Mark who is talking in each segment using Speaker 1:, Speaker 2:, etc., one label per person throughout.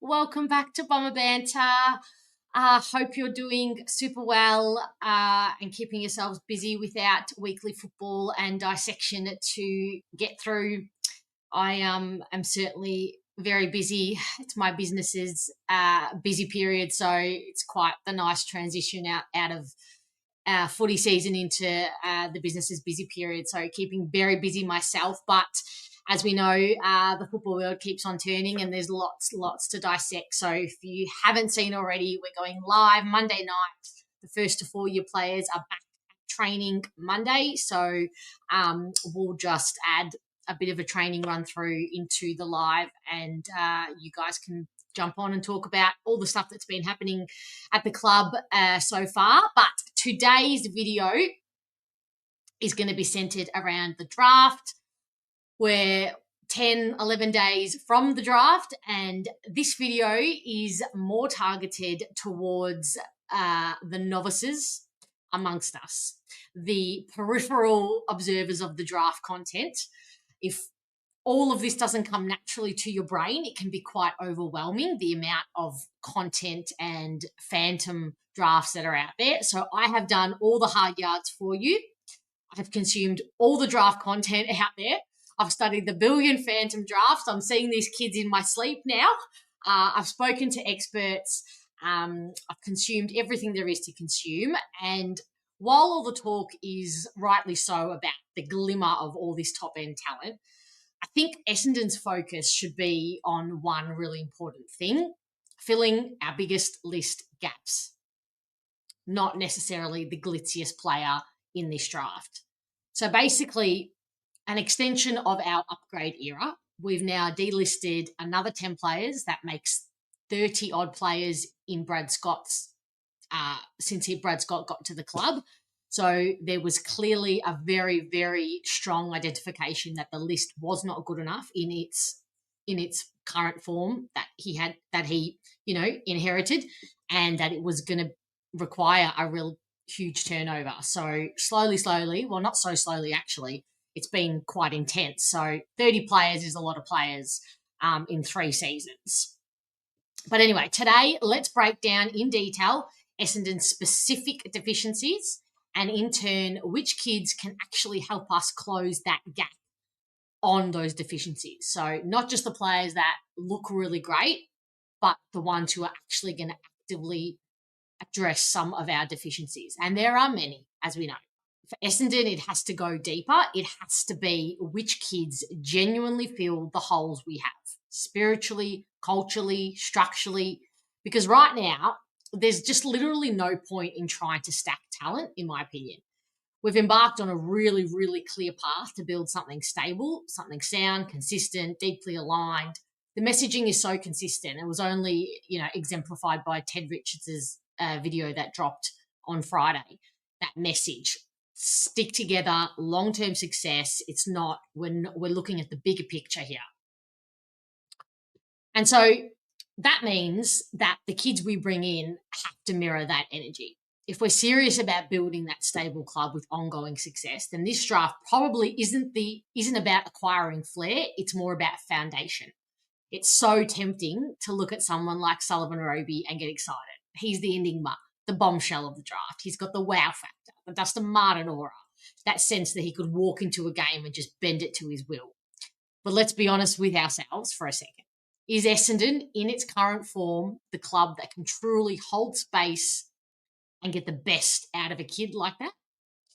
Speaker 1: Welcome back to Bomber Banter. Hope you're doing super well and keeping yourselves busy without weekly football and dissection to get through. I am certainly very busy. It's my business's busy period, so it's quite the nice transition out of footy season into the business's busy period. So keeping very busy myself, but as we know, the football world keeps on turning and there's lots to dissect. So if you haven't seen already, we're going live Monday night. The first to 4 year players are back training Monday. So we'll just add a bit of a training run through into the live and you guys can jump on and talk about all the stuff that's been happening at the club so far. But today's video is going to be centered around the draft. We're 10, 11 days from the draft, and this video is more targeted towards the novices amongst us, the peripheral observers of the draft content. If all of this doesn't come naturally to your brain, it can be quite overwhelming, the amount of content and phantom drafts that are out there. So I have done all the hard yards for you. I've consumed all the draft content out there. I've studied the billion phantom drafts. I'm seeing these kids in my sleep now. I've spoken to experts. I've consumed everything there is to consume. And while all the talk is rightly so about the glimmer of all this top-end talent, I think Essendon's focus should be on one really important thing, filling our biggest list gaps, not necessarily the glitziest player in this draft. So basically, an extension of our upgrade era. We've now delisted another 10 players. That makes 30 odd players in Brad Scott's since Brad Scott got to the club. So there was clearly a very, very strong identification that the list was not good enough in its current form that he inherited, and that it was going to require a real huge turnover. So slowly, well, not so slowly actually, it's been quite intense. So 30 players is a lot of players in 3 seasons. But anyway, today let's break down in detail Essendon's specific deficiencies and in turn which kids can actually help us close that gap on those deficiencies. So not just the players that look really great, but the ones who are actually going to actively address some of our deficiencies. And there are many, as we know. For Essendon, it has to go deeper. It has to be which kids genuinely fill the holes we have, spiritually, culturally, structurally, because right now, there's just literally no point in trying to stack talent, in my opinion. We've embarked on a really, really clear path to build something stable, something sound, consistent, deeply aligned. The messaging is so consistent. It was only, exemplified by Ted Richards' video that dropped on Friday. That message, stick together, long-term success. It's not, we're looking at the bigger picture here. And so that means that the kids we bring in have to mirror that energy. If we're serious about building that stable club with ongoing success, then this draft probably isn't about acquiring flair. It's more about foundation. It's so tempting to look at someone like Sullivan Robey and get excited. He's the enigma, the bombshell of the draft. He's got the wow factor, the Dustin Martin aura, that sense that he could walk into a game and just bend it to his will. But let's be honest with ourselves for a second. Is Essendon, in its current form, the club that can truly hold space and get the best out of a kid like that?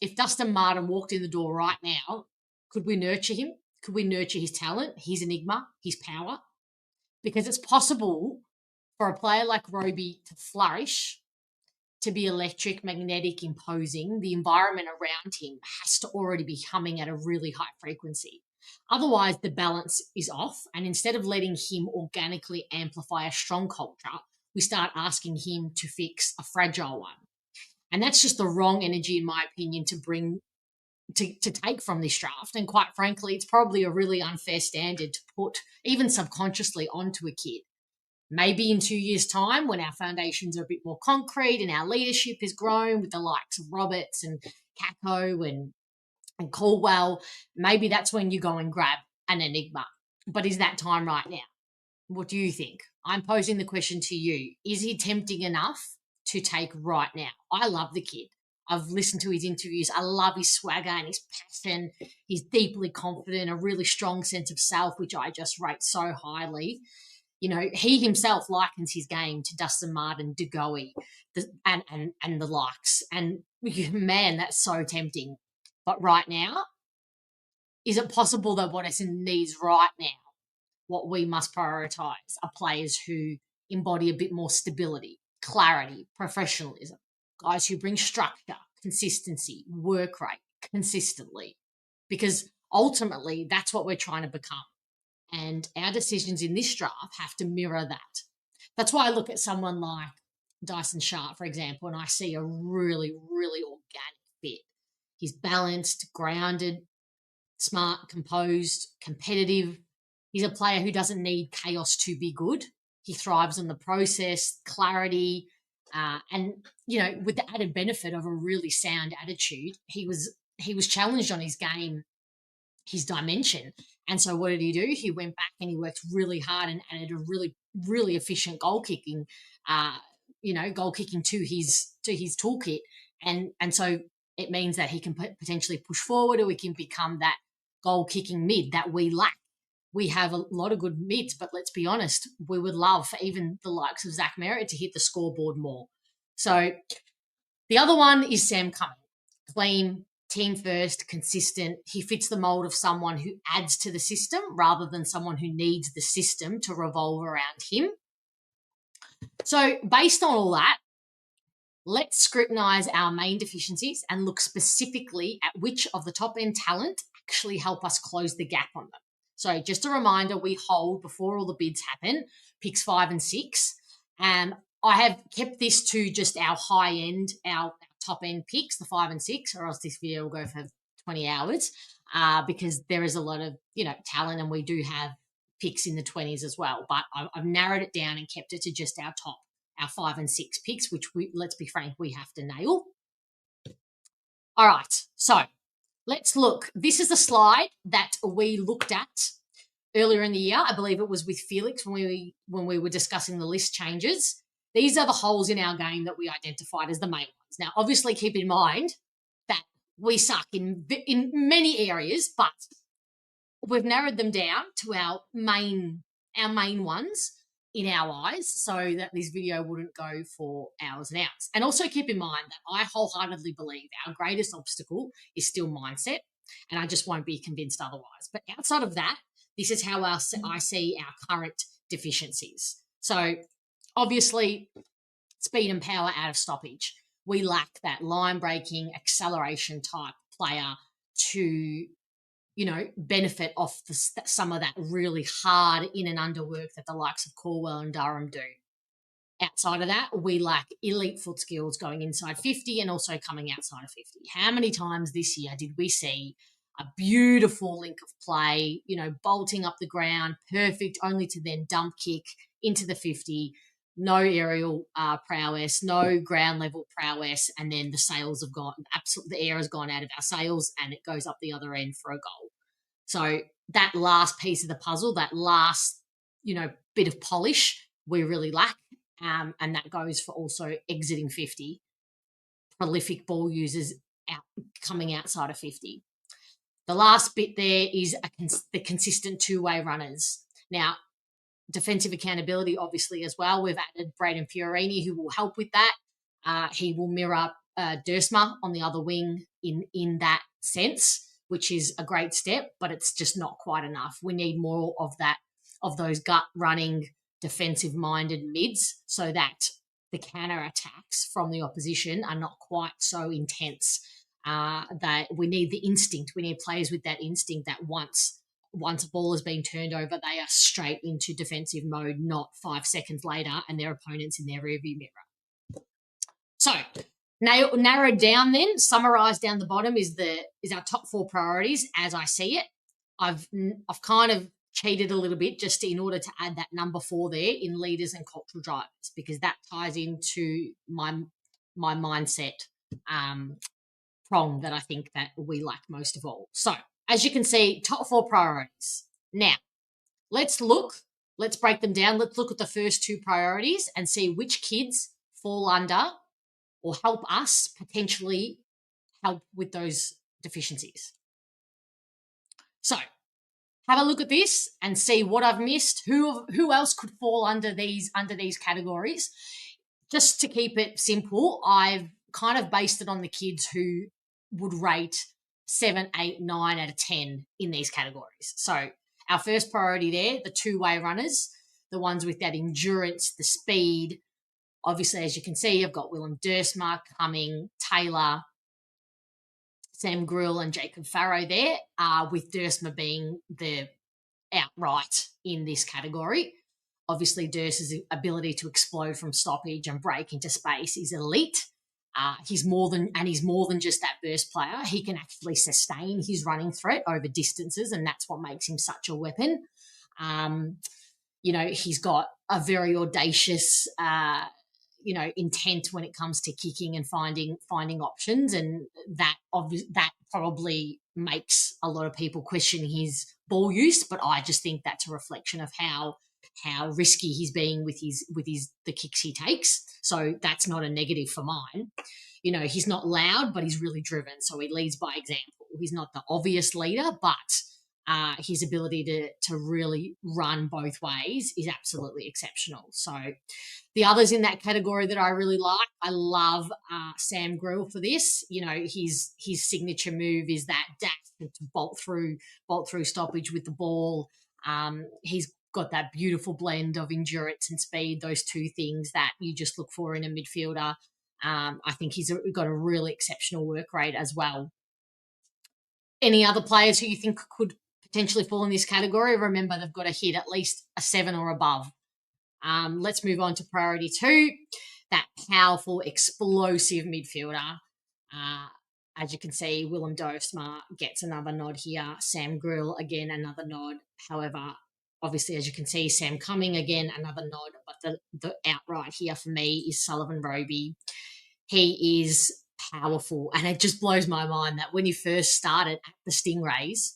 Speaker 1: If Dustin Martin walked in the door right now, could we nurture him? Could we nurture his talent, his enigma, his power? Because it's possible for a player like Robey to flourish, to be electric, magnetic, imposing. The environment around him has to already be humming at a really high frequency. Otherwise, the balance is off. And instead of letting him organically amplify a strong culture, we start asking him to fix a fragile one. And that's just the wrong energy, in my opinion, to take from this draft. And quite frankly, it's probably a really unfair standard to put even subconsciously onto a kid. Maybe in 2 years' time, when our foundations are a bit more concrete and our leadership has grown with the likes of Roberts and Kako and Caldwell, maybe that's when you go and grab an enigma. But is that time right now? What do you think? I'm posing the question to you. Is he tempting enough to take right now? I love the kid. I've listened to his interviews. I love his swagger and his passion. He's deeply confident, a really strong sense of self, which I just rate so highly. You know, he himself likens his game to Dustin Martin, De Goey, and the likes. And man, that's so tempting. But right now, is it possible that what Essendon needs right now, what we must prioritise, are players who embody a bit more stability, clarity, professionalism, guys who bring structure, consistency, work rate consistently, because ultimately that's what we're trying to become. And our decisions in this draft have to mirror that. That's why I look at someone like Dyson Sharp, for example, and I see a really, really organic fit. He's balanced, grounded, smart, composed, competitive. He's a player who doesn't need chaos to be good. He thrives on the process, clarity, and with the added benefit of a really sound attitude. He was challenged on his game, his dimension, and so what did he do? He went back and he worked really hard and added a really, really efficient goal kicking to his toolkit, and so it means that he can potentially push forward, or we can become that goal kicking mid that we lack. We have a lot of good mids, but let's be honest, we would love for even the likes of Zach Merritt to hit the scoreboard more. So the other one is Sam Cumming. Clean, team first, consistent. He fits the mold of someone who adds to the system rather than someone who needs the system to revolve around him. So based on all that, let's scrutinise our main deficiencies and look specifically at which of the top end talent actually help us close the gap on them. So just a reminder, we hold, before all the bids happen, picks 5 and 6. I have kept this to just our high end, our top end picks, the 5 and 6, or else this video will go for 20 hours because there is a lot of talent, and we do have picks in the 20s as well. But I've narrowed it down and kept it to just our 5 and 6 picks, which let's be frank, we have to nail. All right, so let's look. This is a slide that we looked at earlier in the year. I believe it was with Felix when we were discussing the list changes. These are the holes in our game that we identified as the main ones. Now, obviously, keep in mind that we suck in many areas, but we've narrowed them down to our main ones in our eyes, so that this video wouldn't go for hours and hours. And also keep in mind that I wholeheartedly believe our greatest obstacle is still mindset, and I just won't be convinced otherwise. But outside of that, this is how I see our current deficiencies. So obviously, speed and power out of stoppage. We lack that line-breaking, acceleration type player to benefit off some of that really hard in and under work that the likes of Corwell and Durham do. Outside of that, we lack elite foot skills going inside 50 and also coming outside of 50. How many times this year did we see a beautiful link of play, bolting up the ground, perfect, only to then dump kick into the 50, no aerial prowess, no ground level prowess, and then the sails have gone, the air has gone out of our sails and it goes up the other end for a goal. So that last piece of the puzzle, that last, bit of polish, we really lack. And that goes for also exiting 50, prolific ball users coming outside of 50. The last bit there is the consistent two-way runners. Now, defensive accountability, obviously, as well. We've added Braden Fiorini, who will help with that. He will mirror Dersma on the other wing in that sense, which is a great step, but it's just not quite enough. We need more of those gut-running, defensive-minded mids so that the counter-attacks from the opposition are not quite so intense. That we need the instinct. We need players with that instinct that once a ball has been turned over, they are straight into defensive mode, not 5 seconds later and their opponent's in their rearview mirror. So narrowed down then, summarised down the bottom is our top 4 priorities as I see it. I've kind of cheated a little bit just in order to add that number 4 there in leaders and cultural drivers, because that ties into my mindset prong that I think that we lack most of all. So as you can see, top 4 priorities. Now, let's look let's break them down. Let's look at the first two priorities and see which kids fall under or help us potentially help with those deficiencies. So have a look at this and see what I've missed. Who else could fall under these categories? Just to keep it simple, I've kind of based it on the kids who would rate 7, 8, 9 out of 10 in these categories. So our first priority there, the two-way runners, the ones with that endurance, the speed. Obviously, as you can see, I've got Willem Dersma, Cumming, Taylor, Sam Grill and Jacob Farrow there, with Dersma being the outright in this category. Obviously, Durst's ability to explode from stoppage and break into space is elite. He's more than just that burst player. He can actually sustain his running threat over distances, and that's what makes him such a weapon. He's got a very audacious intent when it comes to kicking and finding options, and that probably makes a lot of people question his ball use. But I just think that's a reflection of how risky he's being with the kicks he takes. So that's not a negative for mine. He's not loud, but he's really driven. So he leads by example. He's not the obvious leader, but his ability to really run both ways is absolutely exceptional. So the others in that category that I really like, I love Sam Grill for this. His signature move is that dash to bolt through stoppage with the ball. He's got that beautiful blend of endurance and speed, those two things that you just look for in a midfielder. I think he's got a really exceptional work rate as well. Any other players who you think could potentially fall in this category? Remember, they've got to hit at least a 7 or above. Let's move on to priority 2, that powerful, explosive midfielder. As you can see, Willem Dersma gets another nod here. Sam Grill, again, another nod. However, obviously, as you can see, Sam Cumming, again, another nod. But the outright here for me is Sullivan Robey. He is powerful, and it just blows my mind that when he first started at the Stingrays,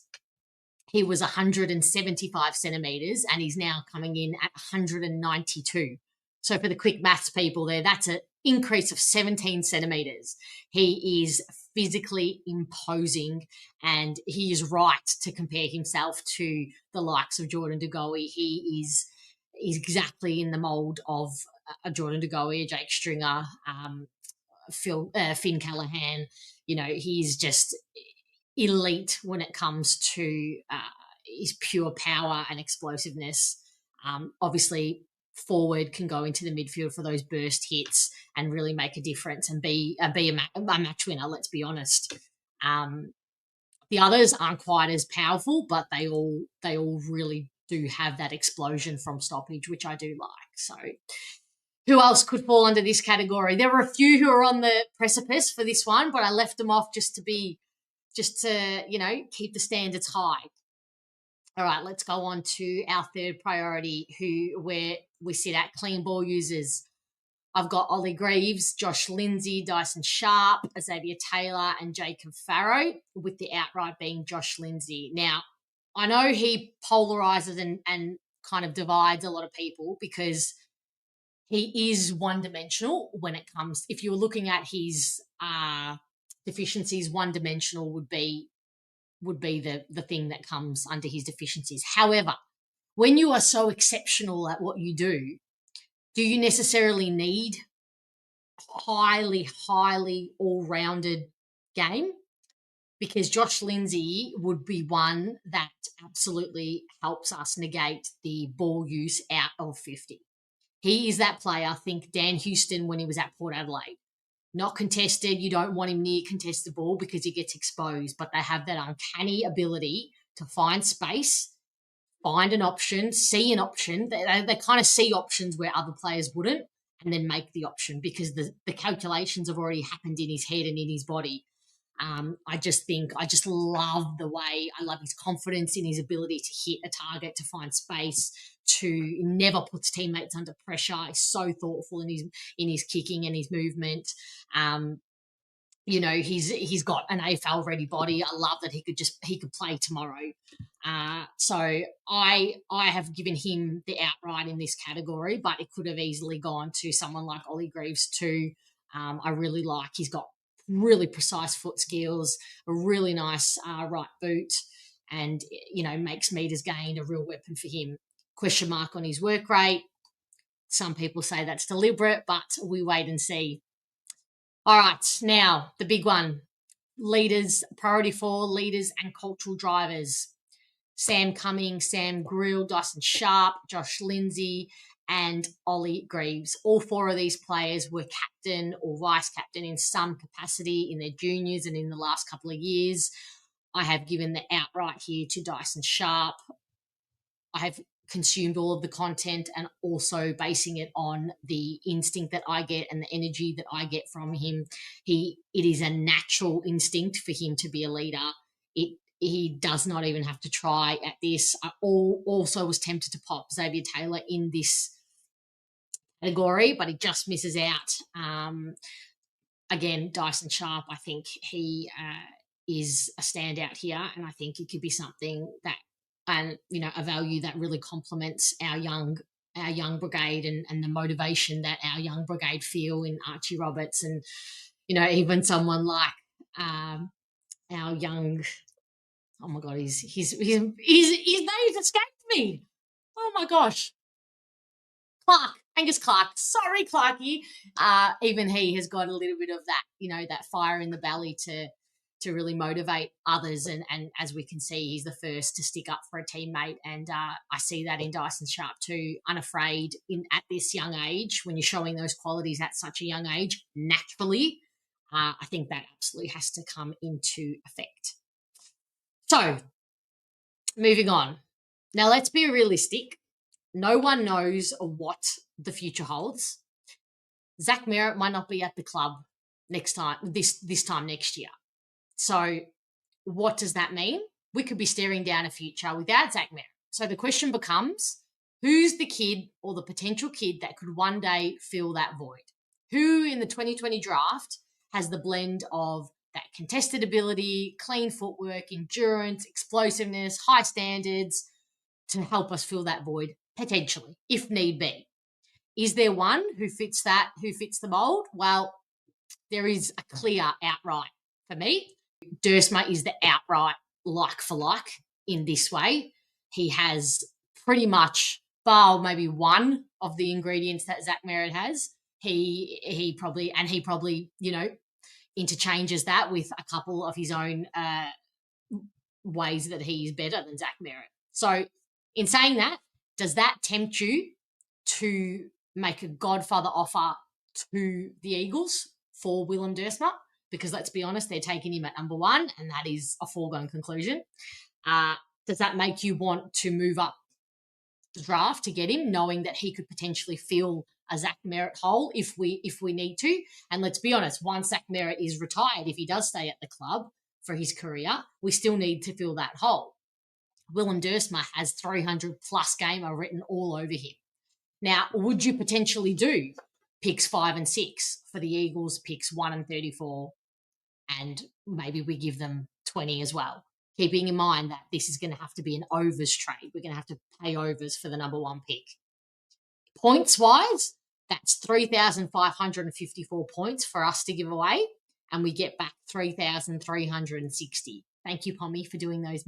Speaker 1: he was 175 centimetres, and he's now coming in at 192. So for the quick maths people there, that's an increase of 17 centimetres. He is physically imposing, and he is right to compare himself to the likes of Jordan De Goey. He is exactly in the mould of a Jordan De Goey, a Jake Stringer, Finn Callaghan. He's just elite when it comes to his pure power and explosiveness. Obviously, forward can go into the midfield for those burst hits and really make a difference and be a match winner, let's be honest. The others aren't quite as powerful, but they all really do have that explosion from stoppage, which I do like. So who else could fall under this category? There were a few who are on the precipice for this one, but I left them off just to keep the standards high. All right, let's go on to our third priority, where we sit at clean ball users. I've got Ollie Greaves, Josh Lindsay, Dyson Sharp, Xavier Taylor, and Jacob Farrow, with the outright being Josh Lindsay. Now, I know he polarises and kind of divides a lot of people because he is one-dimensional when it comes. If you were looking at his deficiencies, one-dimensional would be the thing that comes under his deficiencies. However, when you are so exceptional at what you do you necessarily need highly all-rounded game? Because Josh Lindsay would be one that absolutely helps us negate the ball use out of 50. He is that player. Think Dan Houston when he was at Port Adelaide. Not contested. You don't want him near contested ball because he gets exposed, but they have that uncanny ability to find space, find an option, see an option. They kind of see options where other players wouldn't, and then make the option because the calculations have already happened in his head and in his body. I just love the way, I love his confidence in his ability to hit a target, to find space, to never puts teammates under pressure. He's so thoughtful in his kicking and his movement. he's got an AFL ready body. I love that he could play tomorrow. So I have given him the outright in this category, but it could have easily gone to someone like Ollie Greaves too. I really like. He's got really precise foot skills, a really nice right boot, and makes meters gained a real weapon for him. Question mark on his work rate. Some people say that's deliberate, but we wait and see. All right, now the big one. Leaders, priority 4, leaders and cultural drivers. Sam Cumming, Sam Grill, Dyson Sharp, Josh Lindsay, and Ollie Greaves. All 4 of these players were captain or vice captain in some capacity in their juniors and in the last couple of years. I have given the outright here to Dyson Sharp. I have consumed all of the content and also basing it on the instinct that I get and the energy that I get from him. It is a natural instinct for him to be a leader. He does not even have to try at this. I also was tempted to pop Xavier Taylor in this category, but he just misses out. Again, Dyson Sharp, I think he is a standout here, and I think it could be something that, and a value that really complements our young brigade and the motivation that our young brigade feel in Archie Roberts, and even someone like our young. Oh my God, his name escaped me. Oh my gosh, Angus Clark. Sorry, Clarky. Even he has got a little bit of that, that fire in the belly to really motivate others. And as we can see, he's the first to stick up for a teammate. And I see that in Dyson Sharp too, unafraid at this young age. When you're showing those qualities at such a young age, naturally, I think that absolutely has to come into effect. So, moving on. Now, let's be realistic. No one knows what the future holds. Zach Merritt might not be at the club this time next year. So what does that mean? We could be staring down a future without Zach Merritt. So the question becomes, who's the kid or the potential kid that could one day fill that void? Who in the 2020 draft has the blend of that contested ability, clean footwork, endurance, explosiveness, high standards to help us fill that void, potentially, if need be? Is there one who fits the mold? Well, there is a clear outright for me. Dersma is the outright like for like in this way. He has pretty much, bar maybe one of the ingredients that Zach Merritt has. He probably interchanges that with a couple of his own ways that he's better than Zach Merritt. So in saying that, does that tempt you to make a Godfather offer to the Eagles for Willem Dersma? Because let's be honest, they're taking him at number 1, and that is a foregone conclusion. Does that make you want to move up the draft to get him, knowing that he could potentially fill a Zach Merritt hole if we need to? And let's be honest, once Zach Merritt is retired, if he does stay at the club for his career, we still need to fill that hole. Willem Dersma has 300-plus gamer written all over him. Now, would you potentially do picks 5 and 6 for the Eagles, picks 1 and 34, and maybe we give them 20 as well, keeping in mind that this is going to have to be an overs trade. We're going to have to pay overs for the number 1 pick. Points-wise, that's 3,554 points for us to give away, and we get back 3,360. Thank you, Pommy, for doing that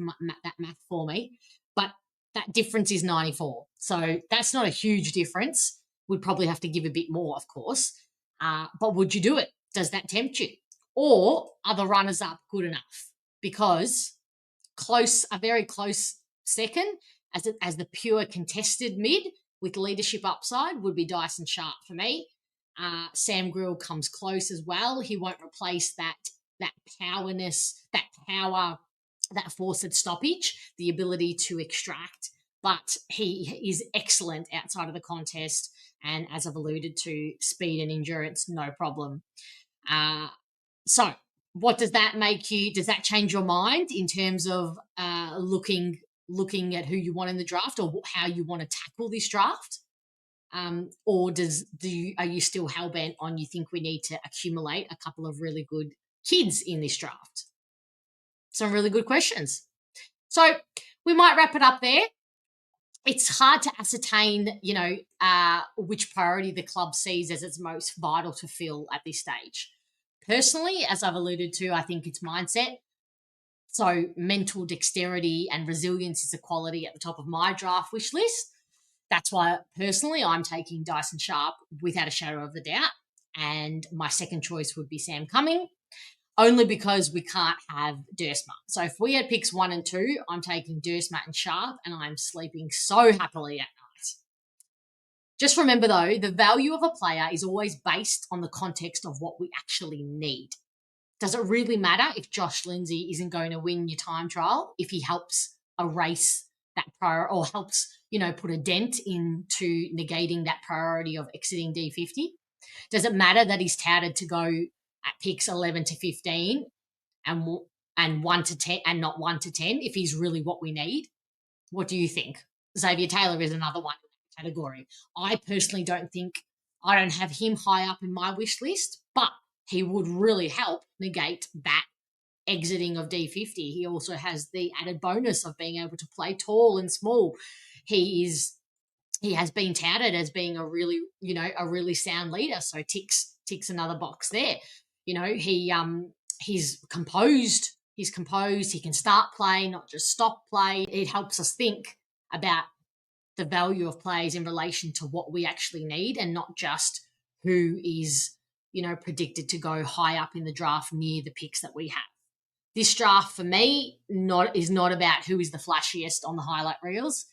Speaker 1: math for me. But that difference is 94. So that's not a huge difference. We'd probably have to give a bit more, of course. But would you do it? Does that tempt you? Or are the runners-up good enough? Because a very close second, as the pure contested mid with leadership upside, would be Dyson Sharp for me. Sam Grill comes close as well. He won't replace that power, that forced stoppage, the ability to extract, but he is excellent outside of the contest, and as I've alluded to, speed and endurance, no problem. So what does that make you? Does that change your mind in terms of looking at who you want in the draft or how you want to tackle this draft? Or are you still hell-bent on you think we need to accumulate a couple of really good kids in this draft? Some really good questions. So we might wrap it up there. It's hard to ascertain, which priority the club sees as its most vital to fill at this stage. Personally, as I've alluded to, I think it's mindset. So mental dexterity and resilience is a quality at the top of my draft wish list. That's why, personally, I'm taking Dyson Sharp without a shadow of a doubt. And my second choice would be Sam Cumming, only because we can't have Dersma. So if we had picks 1 and 2, I'm taking Dersma and Sharp, and I'm sleeping so happily at night. Just remember, though, the value of a player is always based on the context of what we actually need. Does it really matter if Josh Lindsay isn't going to win your time trial if he helps erase that prior or helps, put a dent into negating that priority of exiting D50? Does it matter that he's touted to go at picks 11 to 15 and 1 to 10 and not 1 to 10 if he's really what we need? What do you think? Xavier Taylor is another one in that category. I personally don't have him high up in my wish list, but he would really help negate that exiting of D50. He also has the added bonus of being able to play tall and small. He has been touted as being a really sound leader. So ticks another box there. He's composed. He's composed. He can start play, not just stop play. It helps us think about the value of players in relation to what we actually need and not just who is, predicted to go high up in the draft near the picks that we have. This draft for me is not about who is the flashiest on the highlight reels.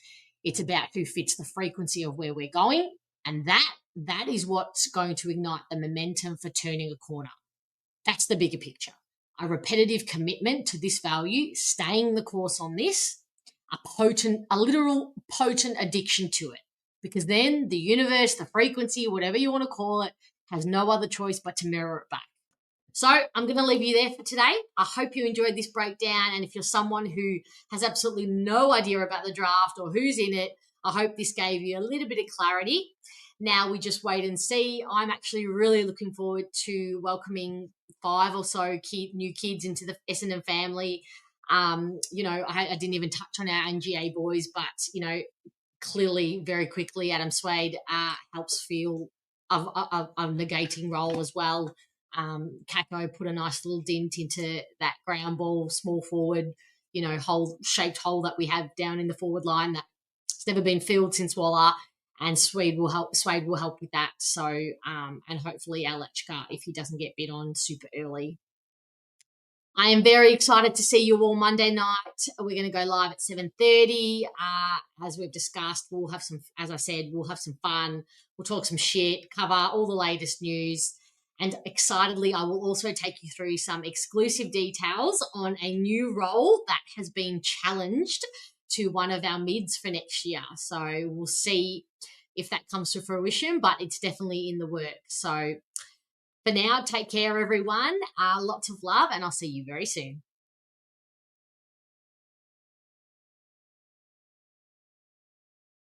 Speaker 1: It's about who fits the frequency of where we're going. And that is what's going to ignite the momentum for turning a corner. That's the bigger picture. A repetitive commitment to this value, staying the course on this, a literal potent addiction to it. Because then the universe, the frequency, whatever you want to call it, has no other choice but to mirror it back. So I'm going to leave you there for today. I hope you enjoyed this breakdown. And if you're someone who has absolutely no idea about the draft or who's in it, I hope this gave you a little bit of clarity. Now we just wait and see. I'm actually really looking forward to welcoming 5 or so new kids into the Essendon family. I didn't even touch on our NGA boys, but, clearly very quickly Adam Swade helps feel a negating role as well. Kako put a nice little dent into that ground ball, small forward, shaped hole that we have down in the forward line that's never been filled since Waller, and Swade will help with that. So, and hopefully Alechka, if he doesn't get bid on super early. I am very excited to see you all Monday night. We're going to go live at 7:30. As we've discussed, we'll have some fun. We'll talk some shit, cover all the latest news. And excitedly, I will also take you through some exclusive details on a new role that has been challenged to one of our mids for next year. So we'll see if that comes to fruition, but it's definitely in the works. So for now, take care, everyone. Lots of love, and I'll see you very soon.